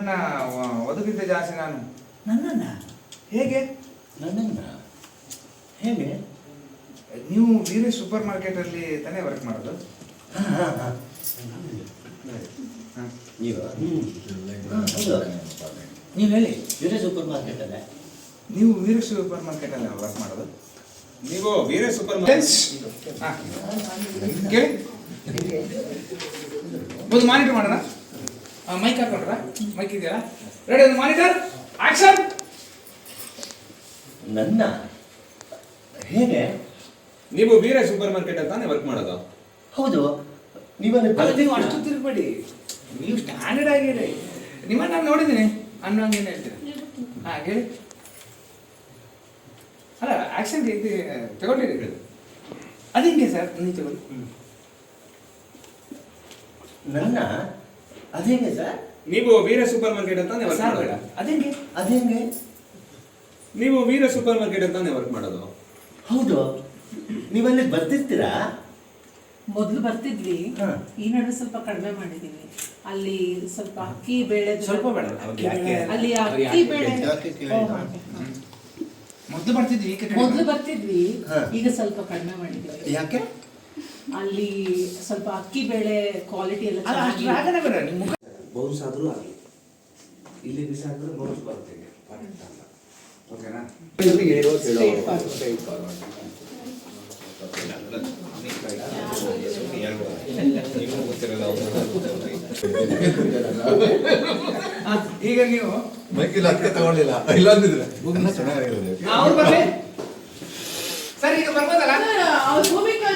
ನಿಮ್ಮನ್ನ ಒದಗಿದ್ದ ಜಾಸ್ತಿ ನಾನು. ನನ್ನನ್ನ ಹೇಗೆ? ನನ್ನನ್ನ ಹೇಗೆ? ನೀವು ವೀರ ಸೂಪರ್ ಮಾರ್ಕೆಟ್ ಅಲ್ಲಿ ತಾನೇ ವರ್ಕ್ ಮಾಡೋದು? ನೀವು ನೀವು ಹೇಳಿ, ವೀರ ಸೂಪರ್ ಮಾರ್ಕೆಟ್ ಅಲ್ಲ? ನೀವು ವೀರ ಸೂಪರ್ ಮಾರ್ಕೆಟ್ ಅಲ್ಲಿ ವರ್ಕ್ ಮಾಡೋದು? ನೀವು ವೀರ ಸೂಪರ್ ಮಾರ್ಕೆಟ್ ಕೇಳಿ, ಒಂದು ಮಾನಿಟರ್ ಮಾಡೋಣ. ಮೈಕ್ ಹಾಕೊಂಡ್ರ? ಮೈಕ್ ಇದೆಯಲ್ಲ? ರೆಡಿ? ಒಂದು ಮಾನಿಟರ್, ಆಕ್ಷನ್. ನನ್ನ ಹೇಗೆ? ನೀವು ವೀರ ಸೂಪರ್ ಮಾರ್ಕೆಟ್ ಅಂತಾನೆ ವರ್ಕ್ ಮಾಡೋದು? ಹೌದು. ನೀವಲ್ಲಿ ನೀವು ಅಷ್ಟು ತಿರುಗಬೇಡಿ, ನೀವು ಸ್ಟ್ಯಾಂಡರ್ಡ್ ಆಗಿರಿ. ನಿಮ್ಮನ್ನ ನಾನು ನೋಡಿದ್ದೀನಿ ಅನ್ನೋಂಗೆ ಏನು ಹೇಳ್ತೀರಾ? ಹೇಳಿ. ಅಲ್ಲ, ಆಕ್ಷನ್ ಇದು ತಗೊಂಡಿರಿ. ಅದಿಂಗೆ ಸರ್, ನೀವು ತಗೊಳ್ಳಿ. ನನ್ನ ಅದೇಂಗೆ ಸರ್? ನೀವು ವೀರ ಸೂಪರ್ ಮಾರ್ಕೆಟ್ ಅಂತಾನೆ ವರ್ಕ್ ಸರ್ ಮಾಡೋದು? ಬೇಡ, ಅದಿಂಗೆ. ಅದೇಂಗೆ? ನೀವು ವೀರ ಸೂಪರ್ ಮಾರ್ಕೆಟ್ ಅಂತಾನೆ ವರ್ಕ್ ಮಾಡೋದು? ಹೌದು. ನೀವಲ್ಲಿ ಬರ್ತಿರ್ತೀರಾ? ಮೊದಲು ಬರ್ತಿದ್ವಿ, ಹಾ. ಈ ನಡುವೆ ಸ್ವಲ್ಪ ಕಡಿಮೆ ಮಾಡಿದೀವಿ. ಅಲ್ಲಿ ಸ್ವಲ್ಪ ಅಕ್ಕಿ ಬೇಳೆ ಸ್ವಲ್ಪ ಬೇಡ. ಅಲ್ಲಿ ಅಕ್ಕಿ ಬೇಳೆ ಮೊದಲು ಬರ್ತಿದ್ವಿ, ಈಗ ಕಡಿಮೆ ಮೊದಲು ಬರ್ತಿದ್ವಿ, ಹಾ. ಈಗ ಸ್ವಲ್ಪ ಕಡಿಮೆ ಮಾಡಿದೀವಿ. ಯಾಕೆ? ಅಲ್ಲಿ ಸ್ವಲ್ಪ ಅಕ್ಕಿ ಬೇಳೆ ಕ್ವಾಲಿಟಿ ಎಲ್ಲ ಅಲ್ಲ, ಅಷ್ಟು ಚೆನ್ನಾಗಿ ರಾಗನೇ ಬೇಡ. ನಿಮ್ಮ ಮುಖ ಬೌನ್ಸ್ ಆದ್ರೂ ಆಗಲಿ, ಇಲ್ಲಿ ಬಿಸಾಕಿದ್ರೆ ಬೌನ್ಸ್ ಬರ್ತೀವಿ. ಓಕೆನಾ? ಈಗ ನೀವು ಮೈಕಿಲ್ ಅದಕ್ಕೆ ತಗೊಳ್ಳಿಲ್ಲ, ಇಲ್ಲ ಅಂದಿದ್ರೆ ಚೆನ್ನಾಗಿರೋದು. ಅವ್ರು ಬರ್ಲಿ ಸರ್, ಈಗ ಬರ್ಬೋದಲ್ಲ? ಭೂಮಿಕಾ